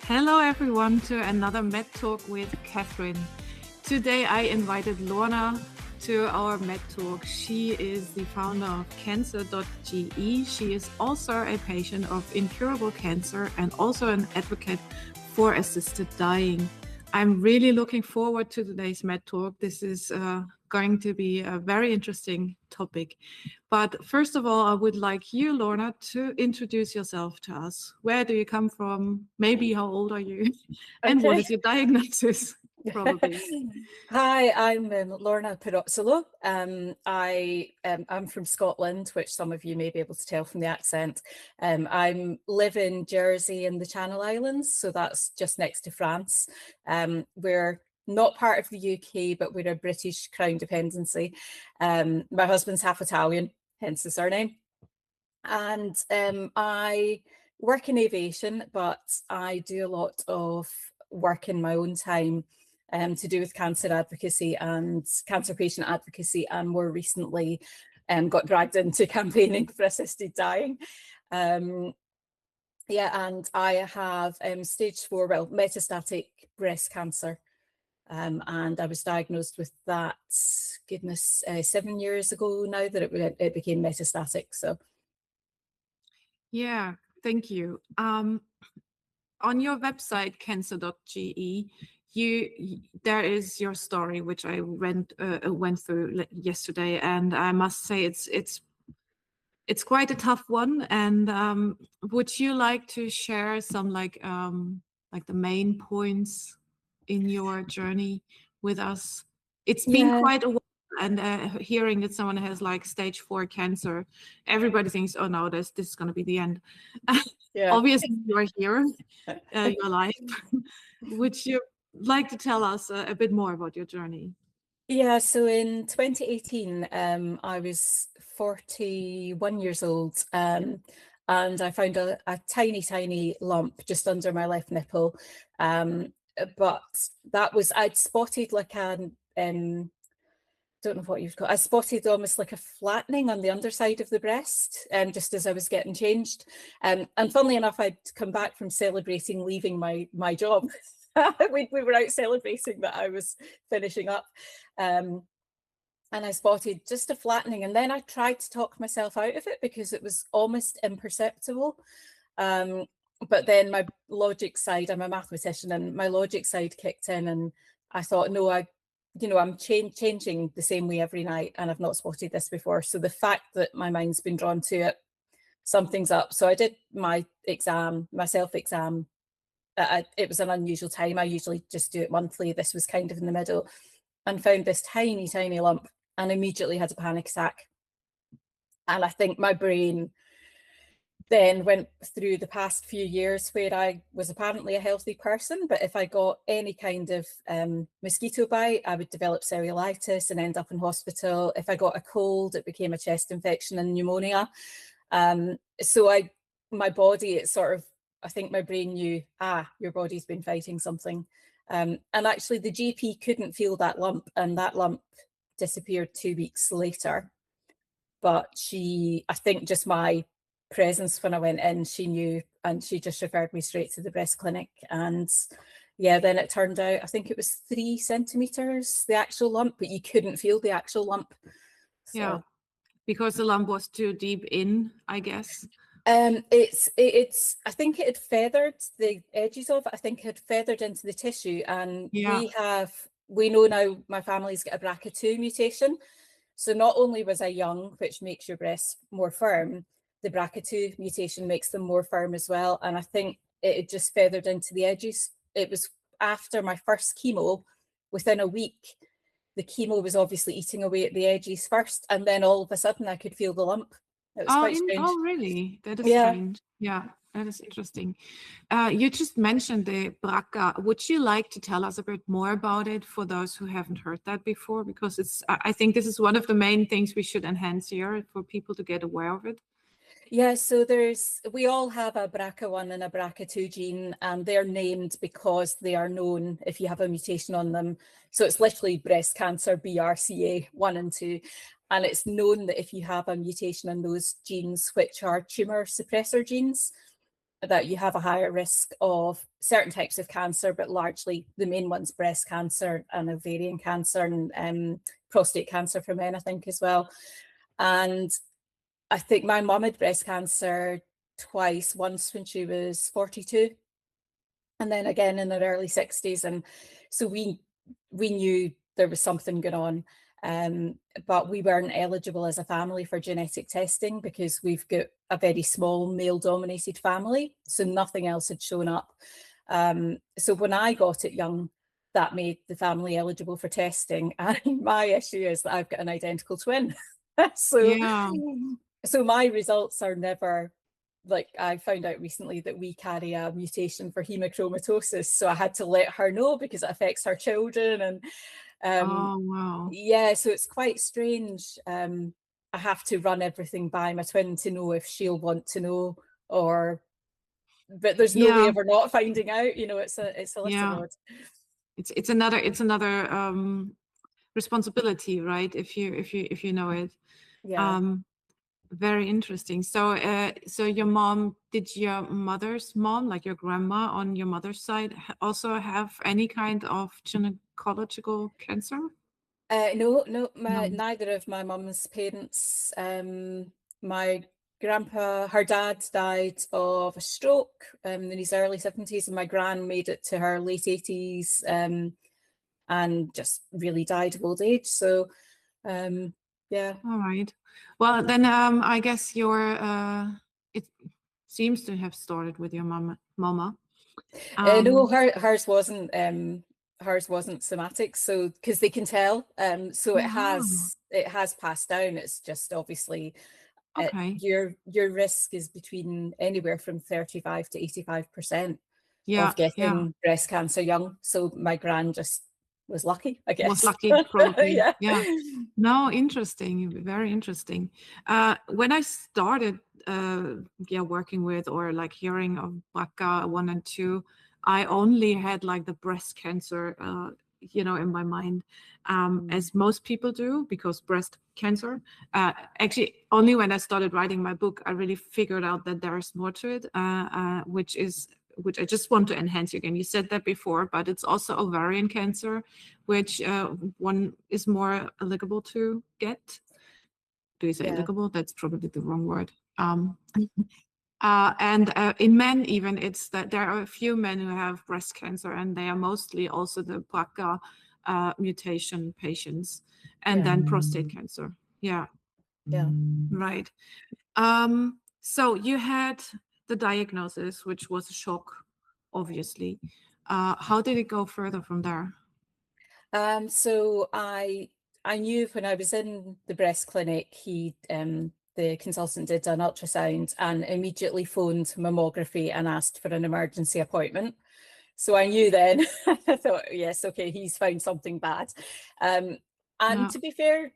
Hello everyone to another MedTalk with Catherine. Today I invited Lorna to our MedTalk. She is the founder of Cancer.je. She is also a patient of incurable cancer and also an advocate for assisted dying. I'm really looking forward to today's MedTalk. This is going to be a very interesting topic. But first of all, I would like you, Lorna, to introduce yourself to us. Where do you come from? Maybe how old are you? And what is your diagnosis? Probably. Hi, I'm Lorna Pirozzolo. I'm from Scotland, which some of you may be able to tell from the accent. I live in Jersey in the Channel Islands, so that's just next to France. We're not part of the UK, but we're a British Crown dependency. My husband's half Italian, hence the surname. And I work in aviation, but I do a lot of work in my own time to do with cancer advocacy and cancer patient advocacy, and more recently got dragged into campaigning for assisted dying. And I have stage 4, metastatic breast cancer. And I was diagnosed with that, 7 years ago now that it became metastatic. So, yeah, thank you. On your website, Cancer.je, there is your story, which I went through yesterday, and I must say it's quite a tough one. And would you like to share some like the main points in your journey with us? It's been quite a while, and hearing that someone has like stage 4 cancer, everybody thinks, oh no, this is going to be the end. Obviously you're here, you're alive. Would you like to tell us a bit more about your journey? Yeah, so in 2018, I was 41 years old, and I found a tiny lump just under my left nipple. But that was, I'd spotted like don't know what you'd call it. I spotted almost like a flattening on the underside of the breast, just as I was getting changed. And funnily enough, I'd come back from celebrating leaving my job. we were out celebrating that I was finishing up. And I spotted just a flattening, and then I tried to talk myself out of it because it was almost imperceptible. But then my logic side, I'm a mathematician, and my logic side kicked in, and I thought, no, I'm changing the same way every night, and I've not spotted this before. So the fact that my mind's been drawn to it, something's up. So I did my self-exam. It was an unusual time. I usually just do it monthly. This was kind of in the middle, and found this tiny lump, and immediately had a panic attack. And I think my brain then went through the past few years where I was apparently a healthy person, but if I got any kind of mosquito bite, I would develop cellulitis and end up in hospital. If I got a cold, it became a chest infection and pneumonia. So my body, it sort of, I think my brain knew, your body's been fighting something. And actually the GP couldn't feel that lump, and that lump disappeared 2 weeks later. But I think just my presence when I went in, she knew, and she just referred me straight to the breast clinic. And then it turned out, I think it was 3 centimeters, the actual lump, but you couldn't feel the actual lump. So. Yeah, because the lump was too deep in, I guess. It's I think it had feathered the edges of it. I think it had feathered into the tissue, and we know now my family's got a BRCA2 mutation. So not only was I young, which makes your breasts more firm, the BRCA2 mutation makes them more firm as well. And I think it had just feathered into the edges. It was after my first chemo, within a week, the chemo was obviously eating away at the edges first, and then all of a sudden I could feel the lump. It was quite strange. Oh, really? That is strange. Yeah, that is interesting. You just mentioned the BRCA. Would you like to tell us a bit more about it for those who haven't heard that before? Because I think this is one of the main things we should enhance here for people to get aware of it. Yeah, so we all have a BRCA1 and a BRCA2 gene, and they're named because they are known if you have a mutation on them. So it's literally breast cancer, BRCA1 and 2. And it's known that if you have a mutation in those genes, which are tumor suppressor genes, that you have a higher risk of certain types of cancer, but largely the main ones, breast cancer and ovarian cancer, and prostate cancer for men, I think, as well. And I think my mum had breast cancer twice, once when she was 42, and then again in her early 60s. And so we knew there was something going on. But we weren't eligible as a family for genetic testing because we've got a very small male-dominated family, so nothing else had shown up. So when I got it young, that made the family eligible for testing. And my issue is that I've got an identical twin. so, Yeah. so my results are never, like, I found out recently that we carry a mutation for hemochromatosis. So I had to let her know because it affects her children. And Oh, wow. yeah, so it's quite strange. I have to run everything by my twin to know if she'll want to know, but there's no way Yeah. of her not finding out. It's a little Yeah. odd. It's another responsibility, right? If you know it. Yeah. Very interesting. So your mom, did your mother's mom, like your grandma on your mother's side, also have any kind of gynecological cancer? No, No. neither of my mum's parents. My grandpa, her dad died of a stroke in his early 70s, and my gran made it to her late 80s, and just really died of old age. So, yeah. All right. Well, then I guess it seems to have started with your mama. No, hers wasn't. Hers wasn't somatic, so because they can tell. So Wow. it has passed down. It's just obviously Okay. your risk is between anywhere from 35 to 85% Yeah. of Yeah. getting breast cancer young. So my gran just was lucky, I Was guess. lucky, probably. Yeah. Yeah. No, interesting. Very interesting. When I started, working with or like hearing of BRCA1 and 2, I only had like the breast cancer, in my mind, as most people do, because breast cancer. Actually, only when I started writing my book, I really figured out that there is more to it, which I just want to enhance again. You said that before, but it's also ovarian cancer, which one is more eligible to get. Do you say Yeah. eligible? That's probably the wrong word. And in men, even, it's that there are a few men who have breast cancer, and they are mostly also the BRCA mutation patients, and then prostate cancer. Yeah, Yeah. right. So you had the diagnosis, which was a shock, obviously. How did it go further from there? So I knew when I was in the breast clinic, the consultant did an ultrasound and immediately phoned mammography and asked for an emergency appointment. So I knew then. I thought, yes, okay, he's found something bad. And Yeah. to be fair,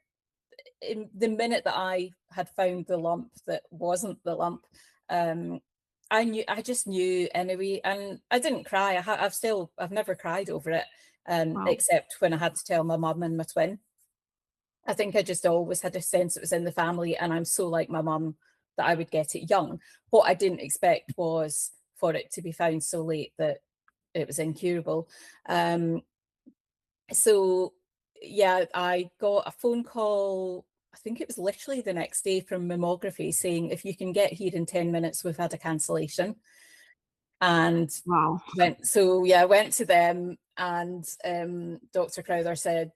in the minute that I had found the lump that wasn't the lump, I just knew anyway, and I didn't cry. I've never cried over it, Wow. except when I had to tell my mum and my twin. I think I just always had a sense it was in the family, and I'm so like my mum that I would get it young. What I didn't expect was for it to be found so late that it was incurable. So yeah, I got a phone call, I think it was literally the next day, from mammography saying, if you can get here in 10 minutes, we've had a cancellation. And Wow. went to them, and Dr. Crowther said,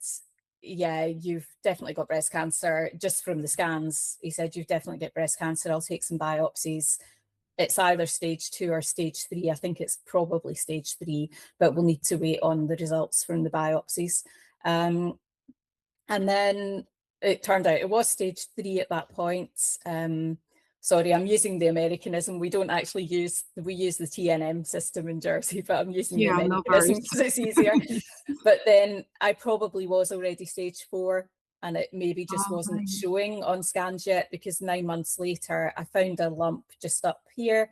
yeah, you've definitely got breast cancer. Just from the scans, he said, you've definitely got breast cancer. I'll take some biopsies. It's either stage 2 or stage 3. I think it's probably stage 3, but we'll need to wait on the results from the biopsies. And then it turned out it was stage 3 at that point. Sorry, I'm using the Americanism. We don't actually use the TNM system in Jersey, but I'm using the Yeah, no Americanism worries. because it's easier. But then I probably was already stage 4, and it maybe just Oh, wasn't right. showing on scans yet, because 9 months later, I found a lump just up here,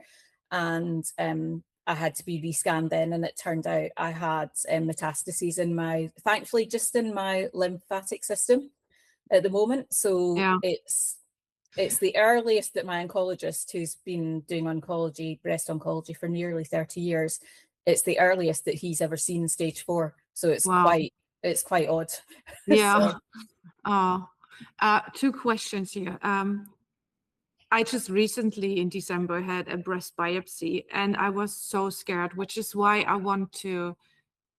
and I had to be rescanned then, and it turned out I had metastases thankfully just in my lymphatic system at the moment. So Yeah. it's It's the earliest that my oncologist, who's been doing oncology, breast oncology for nearly 30 years, it's the earliest that he's ever seen stage 4. So it's Wow. quite odd. Yeah. So. Oh, 2 questions here. I just recently in December had a breast biopsy and I was so scared, which is why I want to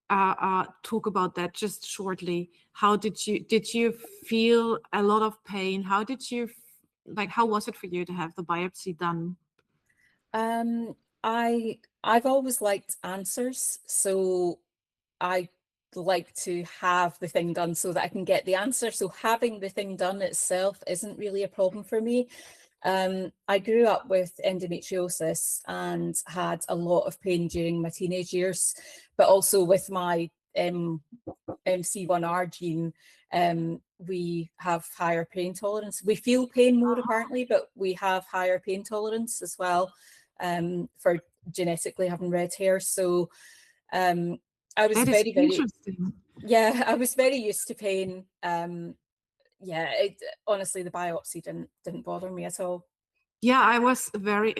talk about that just shortly. How did you feel a lot of pain? How did you, how was it for you to have the biopsy done? I've always liked answers, so I like to have the thing done so that I can get the answer. So having the thing done itself isn't really a problem for me. I grew up with endometriosis and had a lot of pain during my teenage years, but also with my MC1R gene, we have higher pain tolerance. We feel pain more apparently, but we have higher pain tolerance as well, for genetically having red hair. So I was That is very, interesting. yeah, I was very used to pain. Yeah, honestly, the biopsy didn't bother me at all. Yeah, I was very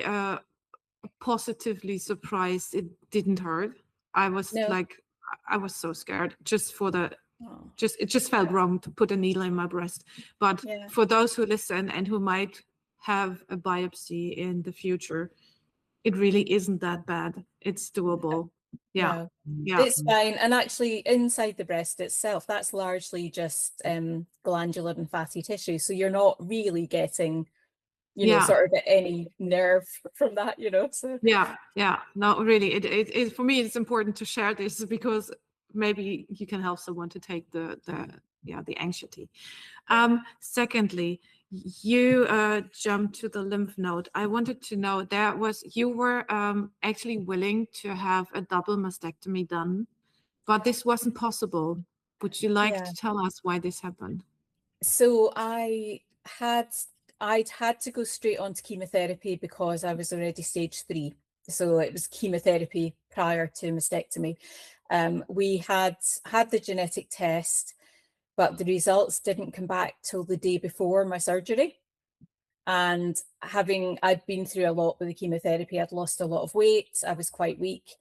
positively surprised it didn't hurt. I was No. I was so scared just for the Oh, it just felt wrong to put a needle in my breast. But yeah. for those who listen and who might have a biopsy in the future, it really isn't that bad. It's doable. Yeah. No, Yeah. it's fine. And actually inside the breast itself, that's largely just glandular and fatty tissue. So you're not really getting, you know, Yeah. sort of any nerve from that, you know. So Yeah. Yeah. No, really, it for me it's important to share this because maybe you can help someone to take the anxiety. Secondly, you jumped to the lymph node. I wanted to know you were actually willing to have a double mastectomy done, but this wasn't possible. Would you like yeah. to tell us why this happened? So I'd had to go straight on to chemotherapy because I was already stage 3. So it was chemotherapy prior to mastectomy. We had the genetic test, but the results didn't come back till the day before my surgery. And I'd been through a lot with the chemotherapy, I'd lost a lot of weight, I was quite weak.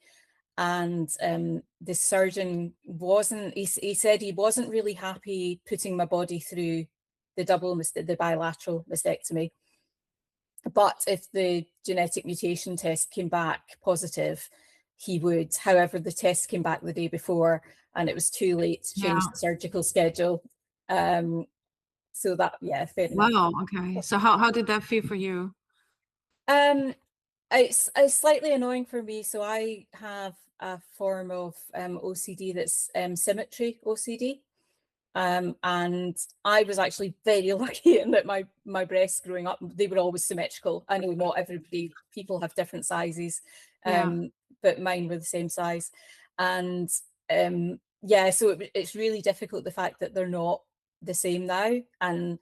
And the surgeon he said he wasn't really happy putting my body through the bilateral mastectomy. But if the genetic mutation test came back positive, he would. However, the test came back the day before and it was too late to change the surgical schedule. So that, yeah, fair enough. Wow. Okay. So how did that feel for you? It's slightly annoying for me. So I have a form of OCD that's symmetry OCD. And I was actually very lucky in that my breasts growing up, they were always symmetrical. I know not people have different sizes, but mine were the same size. And yeah, so it's really difficult, the fact that they're not the same now. And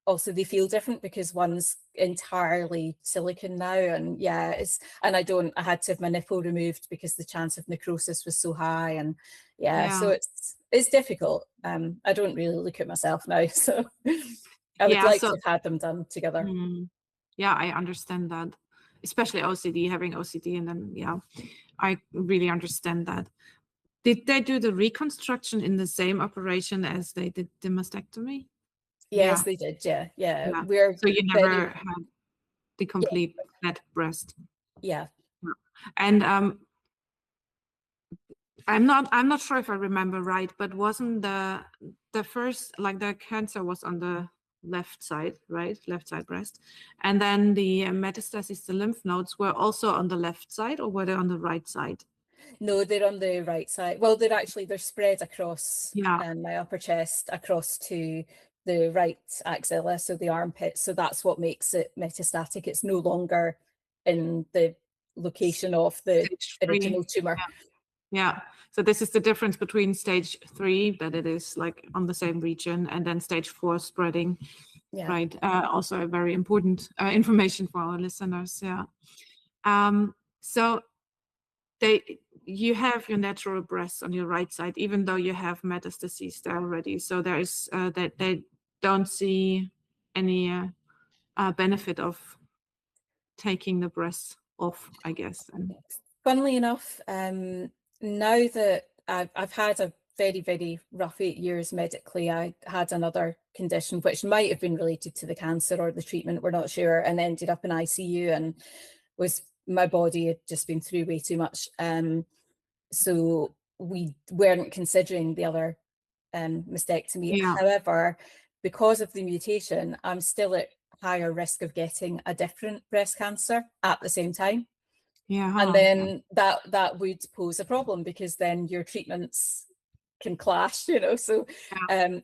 also they feel different because one's entirely silicone now. And yeah, I had to have my nipple removed because the chance of necrosis was so high. And yeah. So it's difficult. I don't really look at myself now, so I would like to have had them done together. Yeah, I understand that, especially OCD, having OCD, and then I really understand that. Did they do the reconstruction in the same operation as they did the mastectomy? Yes, they did. Yeah. So you never had the complete flat breast. Yeah. And I'm not sure if I remember right, but wasn't the first, like, the cancer was on the left side, right? Left side breast. And then the metastasis, the lymph nodes, were also on the left side, or were they on the right side? No, they're on the right side. Well, they're spread across my upper chest, across to the right axilla, so the armpit. So that's what makes it metastatic. It's no longer in the location of the original tumor. Yeah. So this is the difference between stage 3, that it is like on the same region, and then stage 4 spreading. Yeah. Right. Also a very important information for our listeners. Yeah. So you have your natural breasts on your right side, even though you have metastases there already. So there is that they don't see any benefit of taking the breast off, I guess. And funnily enough, now that I've had a very, very rough 8 years medically, I had another condition which might have been related to the cancer or the treatment, we're not sure, and ended up in ICU, and my body had just been through way too much. So we weren't considering the other mastectomy. yeah, However, because of the mutation, I'm still at higher risk of getting a different breast cancer at the same time. yeah, And then that would pose a problem, because then your treatments can clash, you know. So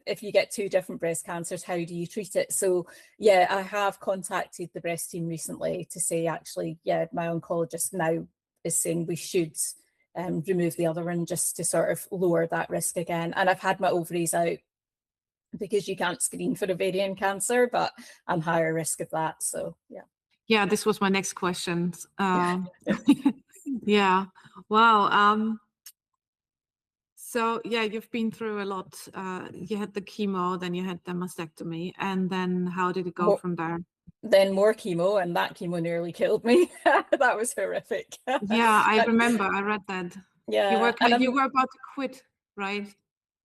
if you get 2 different breast cancers, how do you treat it? So yeah, I have contacted the breast team recently to say, actually, yeah, my oncologist now is saying we should remove the other one, just to sort of lower that risk again. And I've had my ovaries out because you can't screen for ovarian cancer, but I'm higher risk of that. So yeah. Yeah, this was my next question. Yeah. Wow. So yeah, you've been through a lot. You had the chemo, then you had the mastectomy, and then how did it go from there? Then more chemo, and that chemo nearly killed me. That was horrific. Yeah, I remember. I read that. Yeah, you were about to quit, right?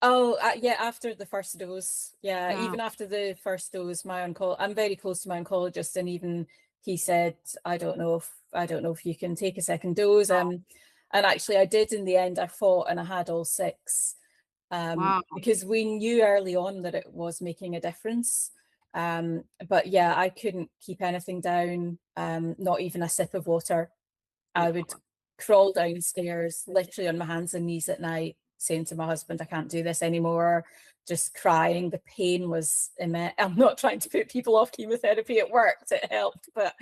Oh, yeah, after the first dose. Yeah, even after the first dose, I'm very close to my oncologist, and even he said, I don't know if you can take a second dose. And actually I did in the end. I fought and I had all 6. Wow. Because we knew early on that it was making a difference. But yeah, I couldn't keep anything down, not even a sip of water. I would crawl downstairs, literally on my hands and knees at night, saying to my husband, I can't do this anymore, just crying. The pain was immense. I'm not trying to put people off chemotherapy. It worked, it helped, but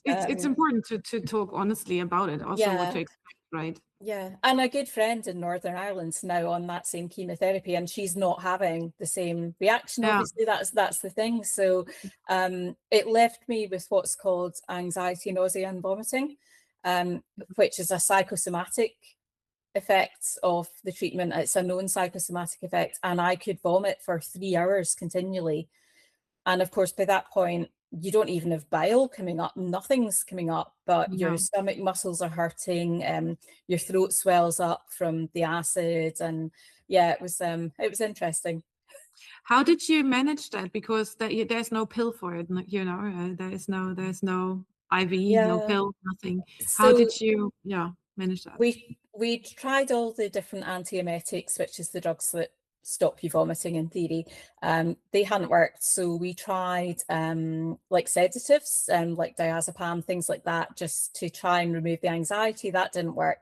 it's important to talk honestly about it, also what to expect, right? Yeah, and a good friend in Northern Ireland's now on that same chemotherapy, and she's not having the same reaction. Obviously, that's the thing. So it left me with what's called anxiety, nausea, and vomiting, which is a psychosomatic effect of the treatment. It's a known psychosomatic effect, and I could vomit for 3 hours continually. And of course, by that point, you don't even have bile coming up, nothing's coming up, but your stomach muscles are hurting, your throat swells up from the acid. And yeah, it was interesting. How did you manage that? Because there's no pill for it, you know, there's no IV, no pill, nothing. How did you manage that? We tried all the different antiemetics, which is the drugs that stop you vomiting in theory. They hadn't worked, so we tried like sedatives, like diazepam, things like that, just to try and remove the anxiety. That didn't work,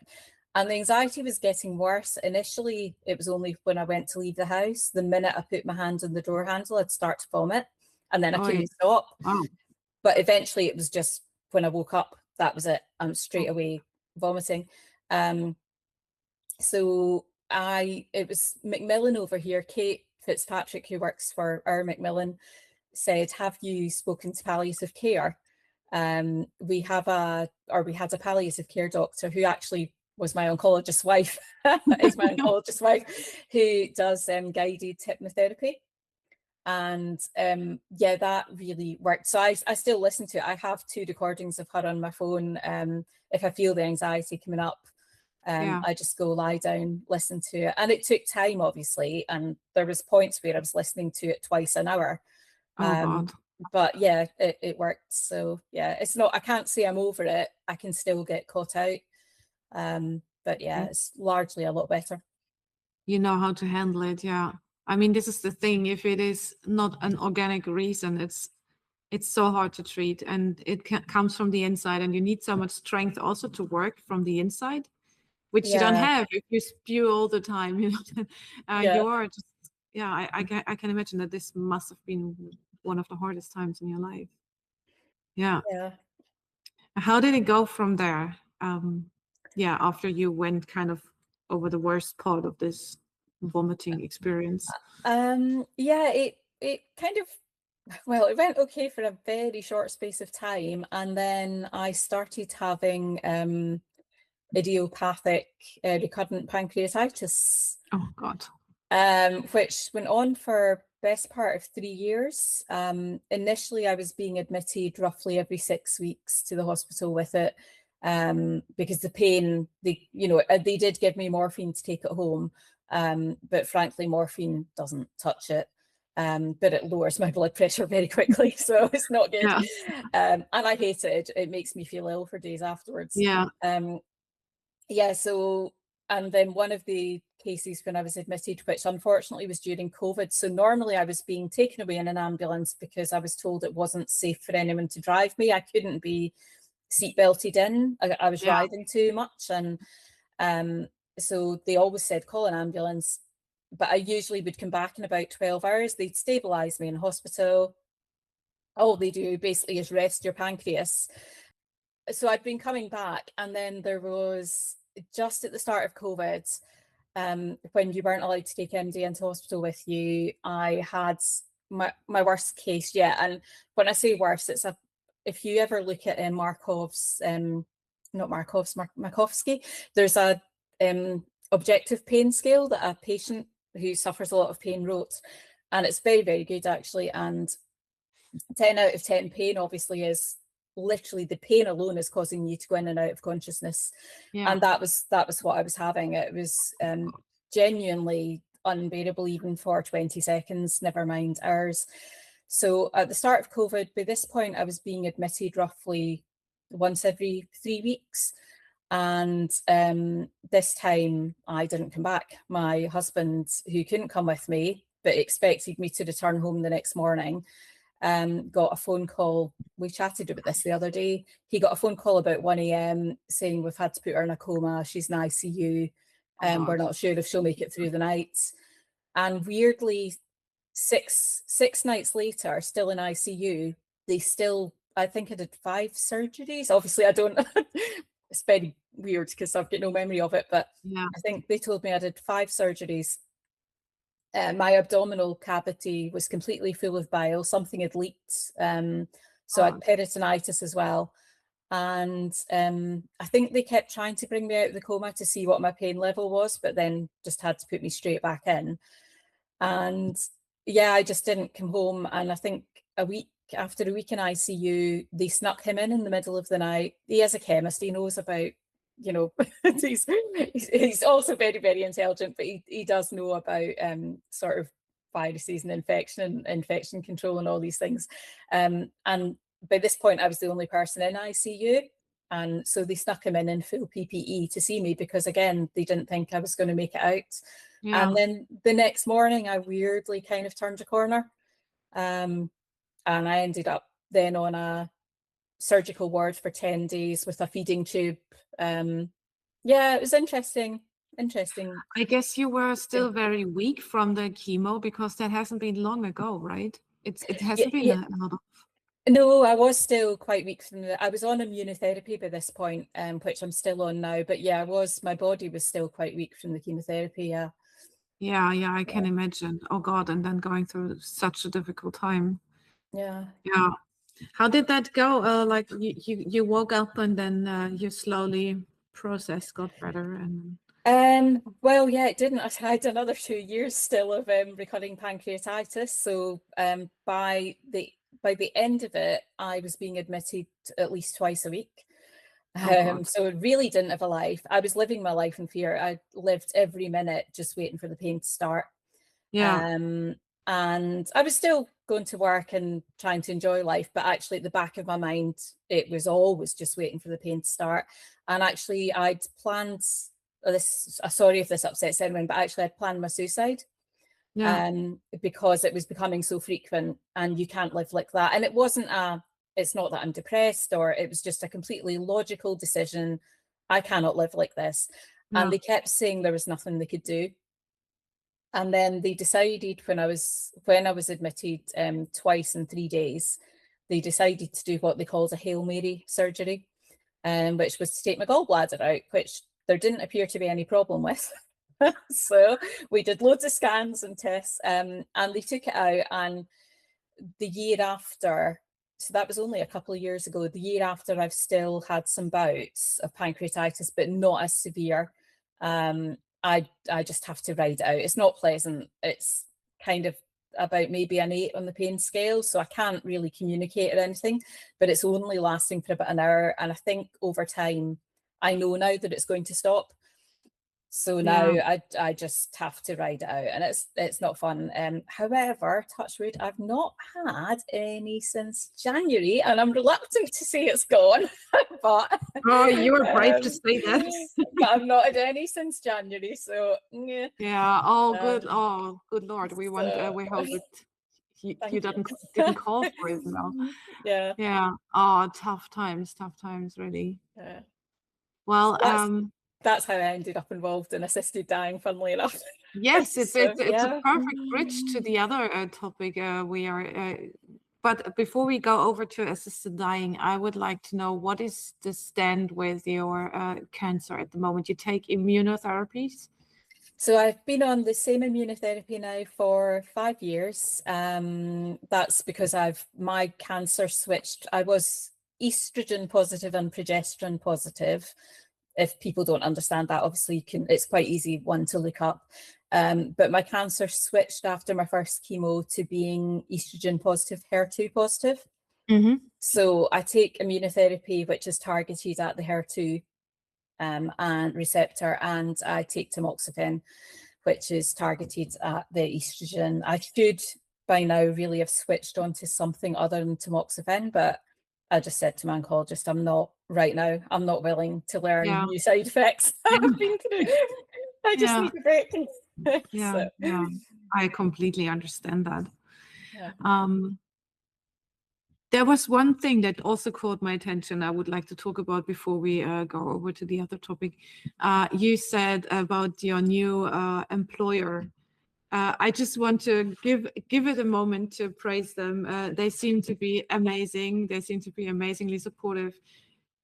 and the anxiety was getting worse. Initially, it was only when I went to leave the house. The minute I put my hand on the door handle, I'd start to vomit, and then I couldn't stop. But eventually it was just when I woke up, that was it. I'm straight away vomiting. So it was Macmillan over here, Kate Fitzpatrick, who works for our Macmillan, said, have you spoken to palliative care? We had a palliative care doctor who actually was my oncologist's wife, is my oncologist's wife, who does guided hypnotherapy. And yeah, that really worked. So I still listen to it. I have 2 recordings of her on my phone. If I feel the anxiety coming up, I just go lie down, listen to it. And it took time, obviously, and there was points where I was listening to it twice an hour. But yeah, it worked. So yeah, it's not, I can't say I'm over it. I can still get caught out. But yeah, it's largely a lot better. You know how to handle it. Yeah. I mean, this is the thing. If it is not an organic reason, it's so hard to treat, and it comes from the inside, and you need so much strength also to work from the inside, which you don't have if you spew all the time. You know, you are just I can imagine that this must have been one of the hardest times in your life. Yeah. How did it go from there? After you went kind of over the worst part of this vomiting experience. It kind of, well, it went okay for a very short space of time, and then I started having idiopathic recurrent pancreatitis. Oh God. Which went on for best part of 3 years. Initially, I was being admitted roughly every 6 weeks to the hospital with it, because the pain, they did give me morphine to take at home, but frankly, morphine doesn't touch it. But it lowers my blood pressure very quickly, so it's not good. Yeah. And I hate it. It makes me feel ill for days afterwards. Yeah. Yeah, so, and then one of the cases when I was admitted, which unfortunately was during COVID. So normally I was being taken away in an ambulance because I was told it wasn't safe for anyone to drive me. I couldn't be seat belted in. I was Yeah. riding too much. And so they always said, call an ambulance. But I usually would come back in about 12 hours. They'd stabilize me in hospital. All they do basically is rest your pancreas. So I'd been coming back, and then there was, just at the start of COVID, when you weren't allowed to take MD into hospital with you, I had my worst case yet. And when I say worst, it's if you ever look at Markovsky, there's a objective pain scale that a patient who suffers a lot of pain wrote, and it's very, very good actually. And 10 out of 10 pain obviously is literally the pain alone is causing you to go in and out of consciousness. Yeah. And that was what I was having. It was genuinely unbearable, even for 20 seconds, never mind hours. So at the start of COVID, by this point, I was being admitted roughly once every 3 weeks. And this time I didn't come back. My husband, who couldn't come with me, but expected me to return home the next morning, got a phone call. We chatted about this the other day. He got a phone call about 1 a.m. saying we've had to put her in a coma. She's in ICU. We're not sure if she'll make it through the night. And weirdly, six nights later, still in ICU, they still, I think I did 5 surgeries. Obviously, I don't, it's very weird because I've got no memory of it, but Yeah. I think they told me I did 5 surgeries. My abdominal cavity was completely full of bile. Something had leaked. So I had peritonitis as well. And I think they kept trying to bring me out of the coma to see what my pain level was, but then just had to put me straight back in. And yeah, I just didn't come home. And I think after a week in ICU, they snuck him in the middle of the night. He is a chemist. He knows about, he's also very, very intelligent, but he does know about sort of viruses and infection control and all these things. And by this point, I was the only person in ICU. And so they snuck him in full PPE to see me because, again, they didn't think I was going to make it out. Yeah. And then the next morning, I weirdly kind of turned a corner. And I ended up then on a surgical ward for 10 days with a feeding tube. Yeah, it was interesting. I guess you were still very weak from the chemo because that hasn't been long ago, right? It hasn't been a lot of. No, I was still quite weak from I was on immunotherapy by this point, which I'm still on now. But yeah, my body was still quite weak from the chemotherapy. Yeah. Yeah, I can imagine. Oh God, and then going through such a difficult time. Yeah. Yeah. How did that go? Like you woke up and then you slowly process got better and. Well, yeah, it didn't. I had another 2 years still of recurring pancreatitis. So by the end of it, I was being admitted at least twice a week. So it really didn't have a life. I was living my life in fear. I lived every minute just waiting for the pain to start. Yeah. And I was still going to work and trying to enjoy life, but actually at the back of my mind, it was always just waiting for the pain to start. And actually I'd planned this, sorry if this upsets anyone, but actually I'd planned my suicide. Yeah. Because it was becoming so frequent and you can't live like that. And it's not that I'm depressed, or it was just a completely logical decision. I cannot live like this. Yeah. And they kept saying there was nothing they could do. And then they decided when I was admitted twice in 3 days, they decided to do what they called a Hail Mary surgery, which was to take my gallbladder out, which there didn't appear to be any problem with. So we did loads of scans and tests, and they took it out. And the year after, so that was only a couple of years ago, the year after, I've still had some bouts of pancreatitis, but not as severe. I just have to ride it out. It's not pleasant. It's kind of about maybe an 8 on the pain scale, so I can't really communicate or anything, but it's only lasting for about an hour. And I think over time, I know now that it's going to stop. So now I just have to ride it out, and it's not fun. However, touch wood, I've not had any since January, and I'm reluctant to say it's gone. But oh, you were brave to say that. but I've not had any since January. So yeah. Yeah. Oh, good. Oh, good Lord. We want. We hope it. You didn't call for it now. Yeah. Yeah. Oh, tough times. Tough times. Really. Yeah. Well. So that's how I ended up involved in assisted dying, funnily enough. Yes, it's So, it's a perfect bridge to the other topic we are. But before we go over to assisted dying, I would like to know, what is the stand with your cancer at the moment? You take immunotherapies? So I've been on the same immunotherapy now for 5 years. That's because my cancer switched. I was estrogen positive and progesterone positive. If people don't understand that, obviously it's quite easy one to look up. But my cancer switched after my first chemo to being estrogen positive, HER2 positive. Mm-hmm. So I take immunotherapy, which is targeted at the HER2 and receptor, and I take tamoxifen, which is targeted at the estrogen. I should by now really have switched on to something other than tamoxifen, but I just said to my oncologist, I'm not willing to learn new side effects I've been through. I just need a break. Yeah, I completely understand that. Yeah. There was one thing that also caught my attention I would like to talk about before we go over to the other topic. You said about your new employer. I just want to give it a moment to praise them. They seem to be amazing. They seem to be amazingly supportive.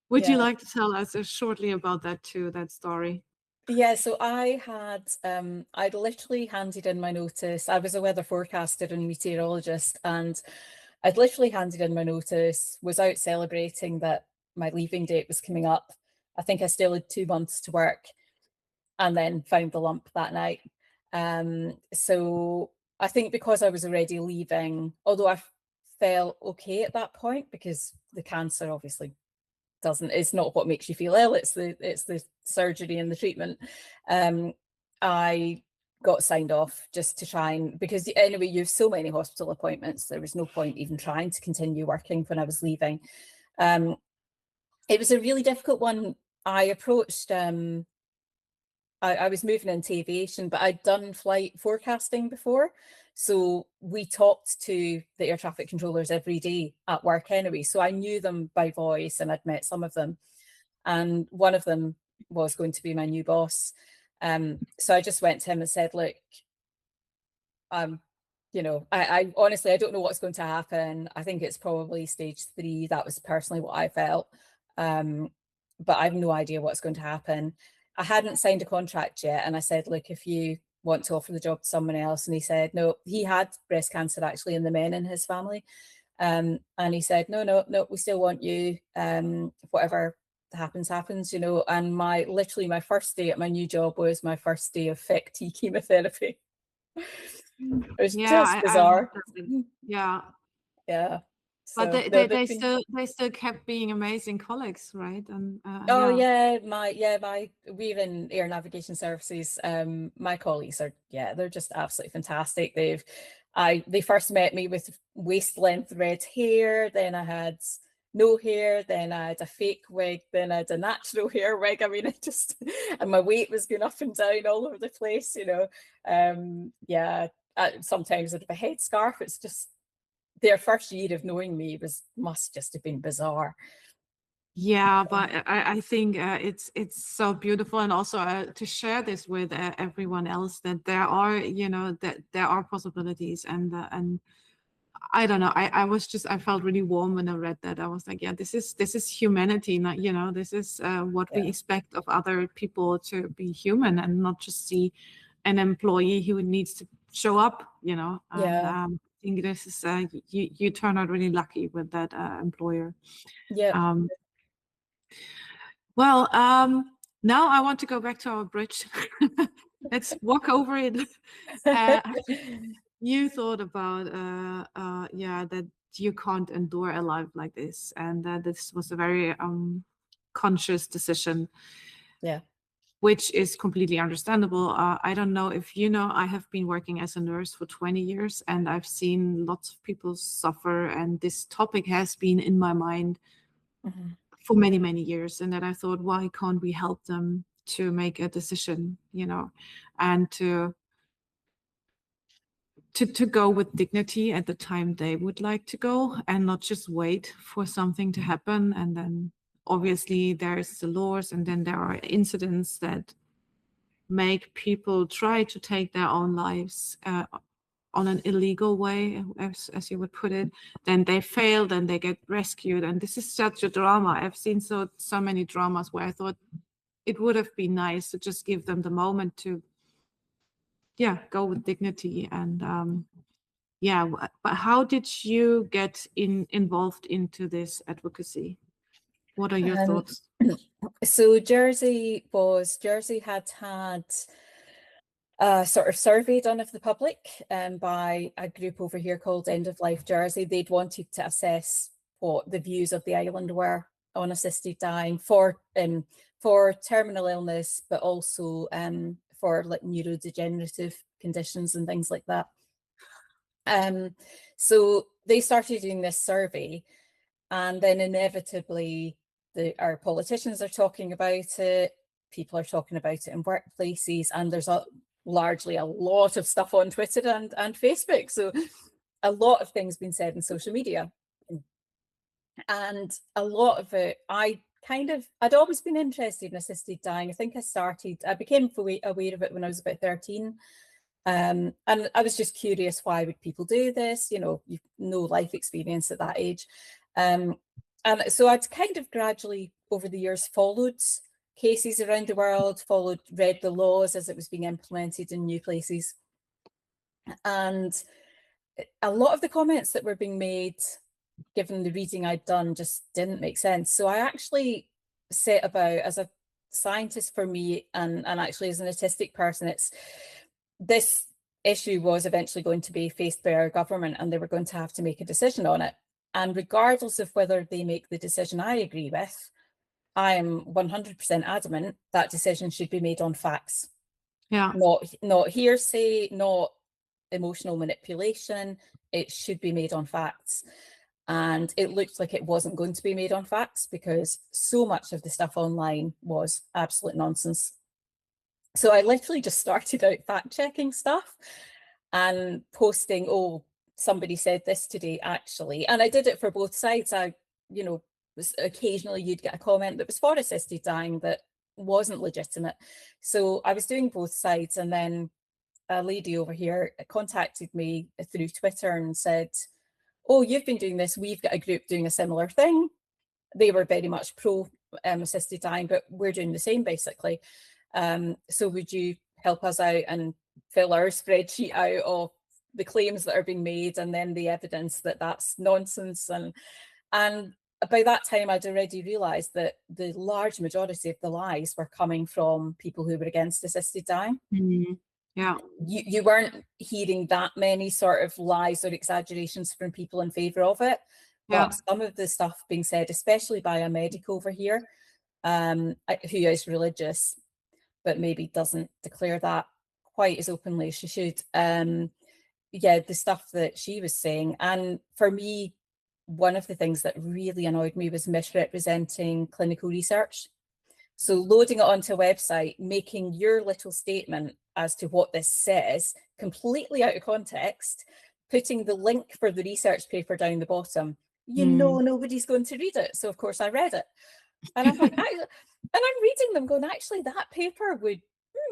Would you like to tell us shortly about that too, that story? Yeah, so I'd literally handed in my notice. I was a weather forecaster and meteorologist, and I'd literally handed in my notice, was out celebrating that my leaving date was coming up. I think I still had 2 months to work, and then found the lump that night. So I think because I was already leaving, although I felt okay at that point, because the cancer obviously it's not what makes you feel ill, it's the surgery and the treatment. I got signed off just to try and, because anyway, you have so many hospital appointments, there was no point even trying to continue working when I was leaving. It was a really difficult one. I approached I was moving into aviation, but I'd done flight forecasting before. So we talked to the air traffic controllers every day at work anyway. So I knew them by voice and I'd met some of them. And one of them was going to be my new boss. So I just went to him and said, look, I honestly, I don't know what's going to happen. I think it's probably stage 3. That was personally what I felt. But I have no idea what's going to happen. I hadn't signed a contract yet. And I said, look, if you want to offer the job to someone else. And he said, no, he had breast cancer actually in the men in his family. And he said, no, we still want you. Whatever happens, And literally my first day at my new job was my first day of FEC-T chemotherapy. It was just bizarre. Yeah. So, but they still kept being amazing colleagues, right? And we're in air navigation services. My colleagues they're just absolutely fantastic. They first met me with waist length red hair, then I had no hair, then I had a fake wig, then I had a natural hair wig. I mean, and my weight was going up and down all over the place, sometimes I'd have a headscarf. It's just, their first year of knowing me must just have been bizarre. Yeah, but I think it's so beautiful, and also to share this with everyone else, that there are there are possibilities, and I don't know, I felt really warm when I read that. I was like, yeah, this is humanity, not this is what we expect of other people, to be human and not just see an employee who needs to show up, and, I think this is you turn out really lucky with that employer. Well, now I want to go back to our bridge. Let's walk over it. you thought about yeah, that you can't endure a life like this, and that this was a very conscious decision, Yeah. which is completely understandable. I don't know if you know, I have been working as a nurse for 20 years, and I've seen lots of people suffer, and this topic has been in my mind for many, many years. And then I thought, why can't we help them to make a decision, you know, and to go with dignity at the time they would like to go, and not just wait for something to happen. And then obviously there's the laws, and then there are incidents that make people try to take their own lives on an illegal way, as you would put it. Then they fail, then they get rescued, and this is such a drama. I've seen so many dramas where I thought it would have been nice to just give them the moment to, yeah, go with dignity. And yeah, but how did you get involved into this advocacy? What are your thoughts? So Jersey had a sort of survey done of the public by a group over here called End of Life Jersey. They'd wanted to assess what the views of the island were on assisted dying for terminal illness, but also for like neurodegenerative conditions and things like that. So they started doing this survey, and then inevitably our politicians are talking about it, people are talking about it in workplaces, and there's largely a lot of stuff on Twitter and Facebook. So a lot of things being said in social media. And a lot of it, I'd always been interested in assisted dying. I think I became fully aware of it when I was about 13. And I was just curious, why would people do this? You know, you've no life experience at that age. And so I'd kind of gradually over the years followed cases around the world, read the laws as it was being implemented in new places. And a lot of the comments that were being made, given the reading I'd done, just didn't make sense. So I actually set about, as a scientist for me, and actually as an autistic person, this issue was eventually going to be faced by our government, and they were going to have to make a decision on it. And regardless of whether they make the decision I agree with, I am 100% adamant that decision should be made on facts. Yeah. Not hearsay, not emotional manipulation. It should be made on facts. And it looked like it wasn't going to be made on facts, because so much of the stuff online was absolute nonsense. So I literally just started out fact checking stuff and posting, oh, somebody said this today, actually. And I did it for both sides. Occasionally you'd get a comment that was for assisted dying that wasn't legitimate. So I was doing both sides. And then a lady over here contacted me through Twitter and said, oh, you've been doing this. We've got a group doing a similar thing. They were very much pro assisted dying, but we're doing the same, basically. So would you help us out and fill our spreadsheet out of the claims that are being made, and then the evidence that that's nonsense? And by that time, I'd already realised that the large majority of the lies were coming from people who were against assisted dying. Mm-hmm. Yeah. You weren't hearing that many sort of lies or exaggerations from people in favour of it. But some of the stuff being said, especially by a medic over here, who is religious, but maybe doesn't declare that quite as openly as she should. Yeah, the stuff that she was saying. And for me, one of the things that really annoyed me was misrepresenting clinical research. So loading it onto a website, making your little statement as to what this says completely out of context, putting the link for the research paper down the bottom. You know, nobody's going to read it. So of course I read it. And I'm like, and I'm reading them going, actually, that paper would,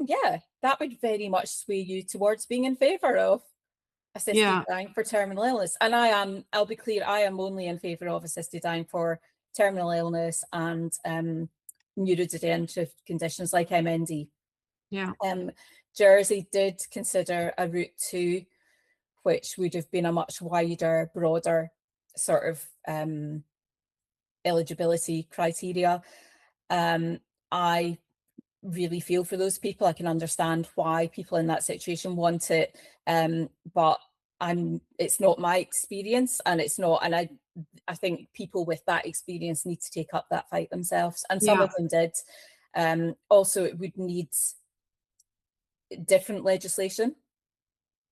yeah, that would very much sway you towards being in favour of assisted dying for terminal illness. And I'll be clear, I am only in favour of assisted dying for terminal illness and neurodegenerative conditions like MND. Yeah. Jersey did consider a route 2, which would have been a much wider, broader sort of eligibility criteria. I really feel for those people. I can understand why people in that situation want it, but it's not my experience, and it's not, and I think people with that experience need to take up that fight themselves, and some Yeah. of them did. Also, it would need different legislation.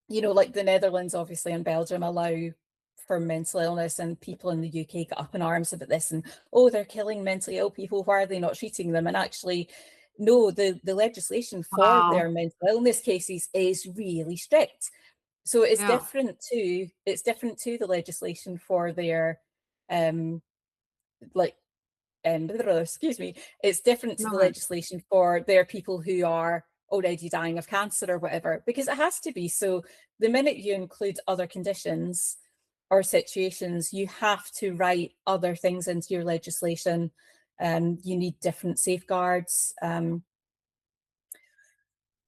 You know, like the Netherlands, obviously, and Belgium allow for mental illness, and people in the UK got up in arms about this, and oh, they're killing mentally ill people, why are they not treating them? And actually, no, the legislation for Wow. their mental illness cases is really strict. So it's Yeah. different to the legislation for their like excuse me, it's different to the No. legislation for their people who are already dying of cancer or whatever, because it has to be. So the minute you include other conditions or situations, you have to write other things into your legislation. You need different safeguards.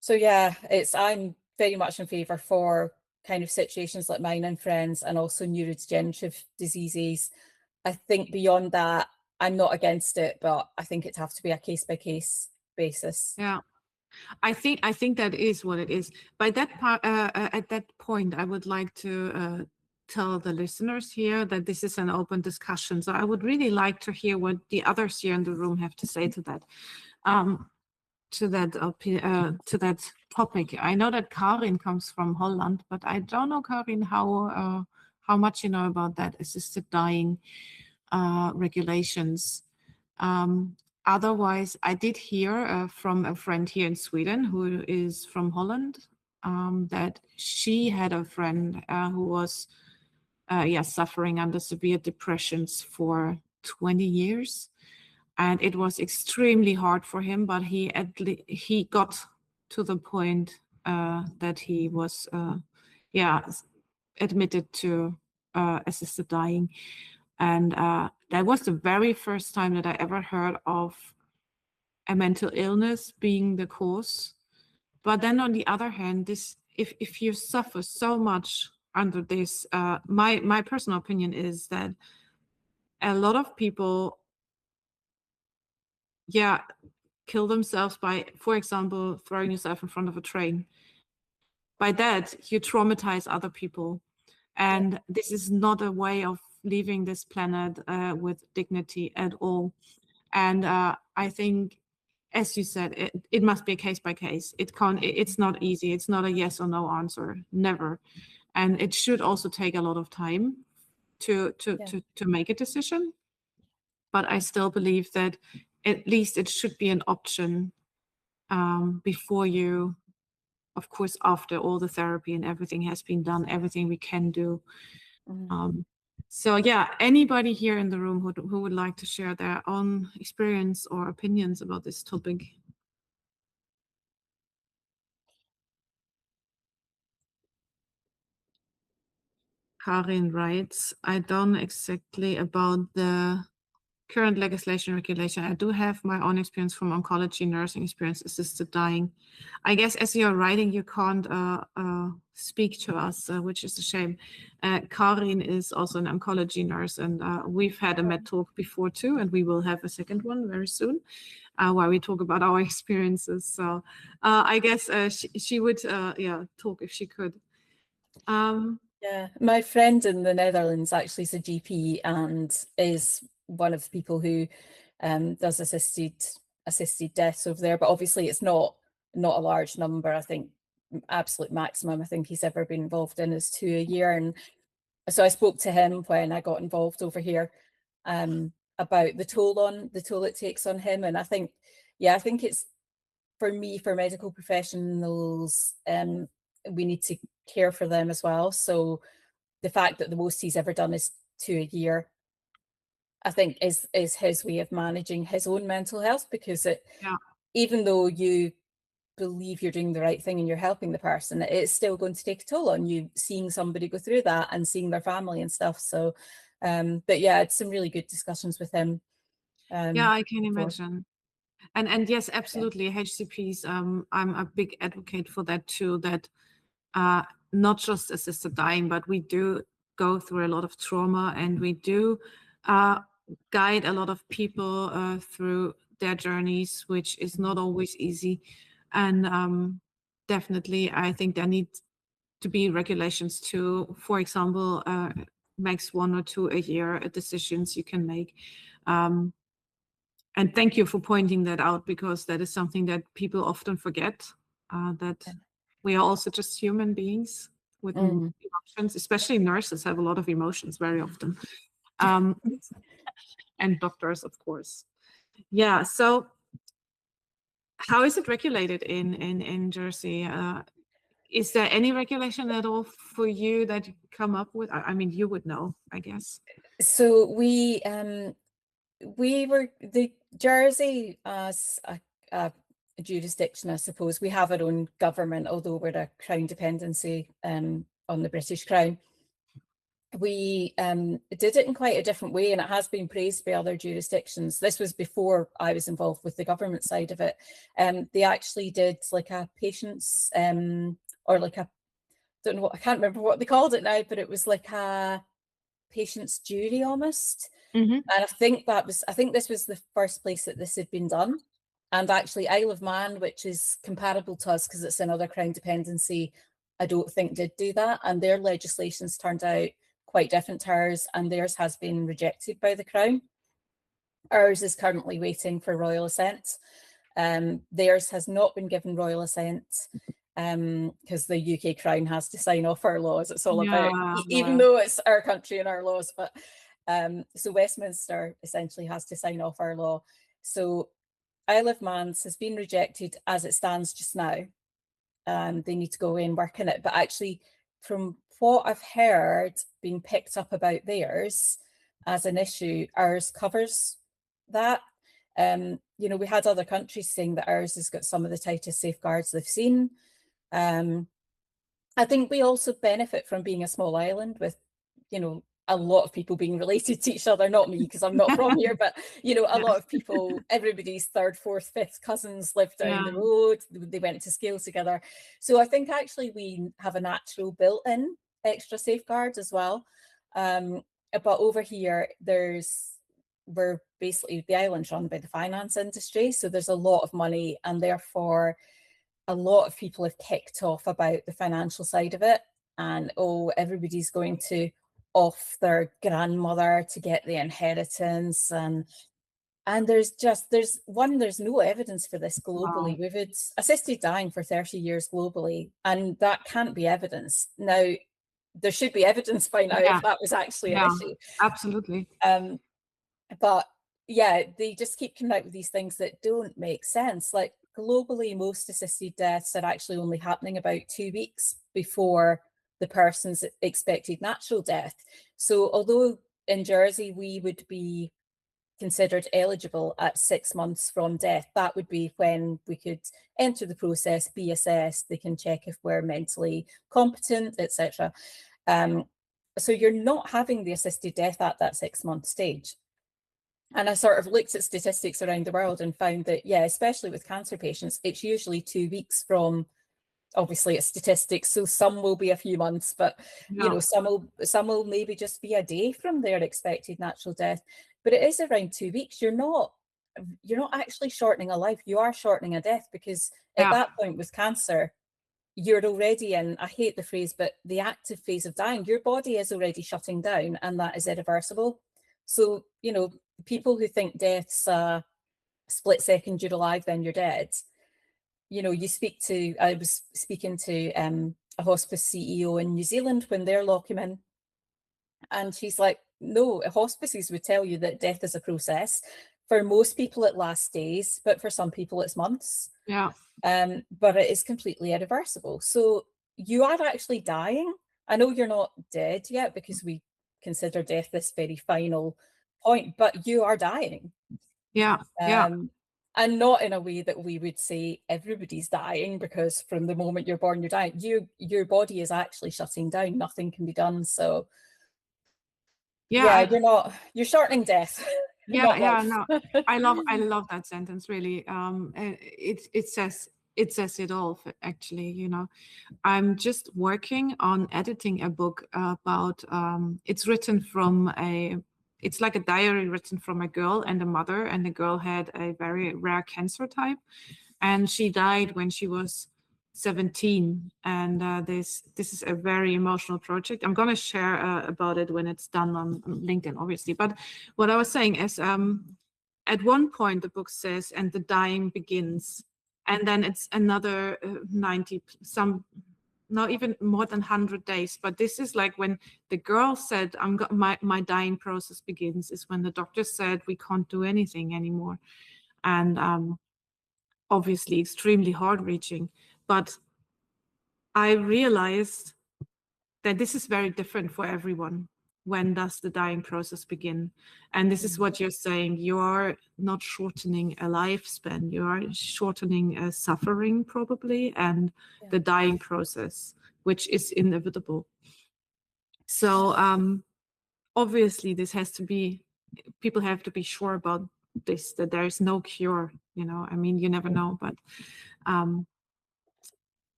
So yeah, I'm very much in favour for kind of situations like mine and friends, and also neurodegenerative diseases. I think beyond that, I'm not against it, but I think it'd have to be a case by case basis. Yeah. I think that is what it is. By that part, at that point, I would like to tell the listeners here that this is an open discussion. So I would really like to hear what the others here in the room have to say to that, to that topic. I know that Karin comes from Holland, but I don't know, Karin, how much you know about that assisted dying regulations. Otherwise, I did hear from a friend here in Sweden who is from Holland, that she had a friend who was suffering under severe depressions for 20 years. And it was extremely hard for him, but he got to the point that he was admitted to assisted dying. And that was the very first time that I ever heard of a mental illness being the cause. But then on the other hand, if you suffer so much under this, my personal opinion is that a lot of people, kill themselves by, for example, throwing yourself in front of a train. By that, you traumatize other people. And this is not a way of leaving this planet with dignity at all. And I think, as you said, it must be case by case. It's not easy. It's not a yes or no answer, never. And it should also take a lot of time to make a decision. But I still believe that at least it should be an option before you, of course, after all the therapy and everything has been done, everything we can do. So yeah, anybody here in the room who would like to share their own experience or opinions about this topic? Karin writes, I don't know exactly about the current legislation regulation. I do have my own experience from oncology, nursing experience, assisted dying. I guess as you're writing, you can't speak to us, which is a shame. Karin is also an oncology nurse, and we've had a MedTalk before too, and we will have a second one very soon, where we talk about our experiences. So I guess she would talk if she could. Yeah, my friend in the Netherlands actually is a GP and is one of the people who does assisted deaths over there. But obviously, it's not a large number. I think absolute maximum I think he's ever been involved in is 2 a year. And so I spoke to him when I got involved over here about the toll it takes on him. And I think it's, for me, for medical professionals, we need to care for them as well. So the fact that the most he's ever done is 2 a year, I think is his way of managing his own mental health, because even though you believe you're doing the right thing and you're helping the person, it's still going to take a toll on you, seeing somebody go through that and seeing their family and stuff. So but yeah, it's some really good discussions with him. I can imagine. And yes, absolutely. HCPs, I'm a big advocate for that too, that not just assisted dying, but we do go through a lot of trauma, and we do guide a lot of people through their journeys, which is not always easy. And definitely, I think there needs to be regulations to, for example, max 1 or 2 a year decisions you can make. And thank you for pointing that out, because that is something that people often forget, that we are also just human beings with emotions, especially nurses have a lot of emotions very often. And doctors, of course. Yeah, so how is it regulated in Jersey? Is there any regulation at all for you that you come up with? I mean, you would know, I guess. So we were the Jersey as a jurisdiction, I suppose. We have our own government, although we're a Crown dependency on the British Crown. We did it in quite a different way, and it has been praised by other jurisdictions. This was before I was involved with the government side of it. They actually did like a patient's or like a, don't know what, I can't remember what they called it now, but it was like a patient's jury almost. And I think this was the first place that this had been done. And actually Isle of Man, which is comparable to us because it's another Crown dependency, I don't think did do that. And their legislations turned out quite different to ours, and theirs has been rejected by the Crown. Ours is currently waiting for royal assent. Theirs has not been given royal assent because the UK Crown has to sign off our laws. It's all about, even though it's our country and our laws, but so Westminster essentially has to sign off our law. So Isle of Man's has been rejected as it stands just now. They need to go away and work on it. But actually, from what I've heard being picked up about theirs as an issue, ours covers that. You know, we had other countries saying that ours has got some of the tightest safeguards they've seen. I think we also benefit from being a small island with, you know, a lot of people being related to each other, not me because I'm not from here, but, you know, a lot of people, everybody's third, fourth, fifth cousins live down the road. They went to school together. So I think actually we have a natural built-in extra safeguard as well. But over here, we're basically, the island's run by the finance industry. So there's a lot of money, and therefore a lot of people have kicked off about the financial side of it. And, oh, everybody's going to off their grandmother to get the inheritance. And there's no evidence for this globally. We've had assisted dying for 30 years globally, and that can't be evidence. Now, there should be evidence by now if that was actually an issue. Absolutely. But yeah, they just keep coming out with these things that don't make sense. Like globally, most assisted deaths are actually only happening about 2 weeks before the person's expected natural death. So although in Jersey we would be considered eligible at 6 months from death, that would be when we could enter the process, be assessed, they can check if we're mentally competent, etc. So you're not having the assisted death at that 6 month stage. And I sort of looked at statistics around the world and found that, yeah, especially with cancer patients, it's usually 2 weeks from, obviously it's statistics, so some will be a few months, but you know, some will maybe just be a day from their expected natural death. But it is around 2 weeks. You're not actually shortening a life, you are shortening a death, because at that point with cancer, you're already in, I hate the phrase, but the active phase of dying. Your body is already shutting down, and that is irreversible. So, you know, people who think death's a split second, you're alive, then you're dead. You know, I was speaking to a hospice CEO in New Zealand when their law came in, and she's like, no, hospices would tell you that death is a process. For most people, it lasts days, but for some people, it's months. But it is completely irreversible. So you are actually dying. I know you're not dead yet because we consider death this very final point, but you are dying. And not in a way that we would say everybody's dying, because from the moment you're born, you're dying. Your body is actually shutting down. Nothing can be done. So you're shortening death. No, I love that sentence, really. It says it all, actually. You know, I'm just working on editing a book about it's written from it's like a diary written from a girl and a mother, and the girl had a very rare cancer type, and she died when she was 17, and this is a very emotional project. I'm going to share about it when it's done on LinkedIn, obviously. But what I was saying is, at one point the book says, and the dying begins, and then it's another 90 some, not even more than 100 days. But this is like when the girl said, my dying process begins, is when the doctor said we can't do anything anymore. And obviously extremely hard-reaching. But I realized that this is very different for everyone. When does the dying process begin? And this is what you're saying. You are not shortening a lifespan. You are shortening a suffering, probably, and the dying process, which is inevitable. So obviously, this has to be, people have to be sure about this, that there is no cure. You know, I mean, you never know, but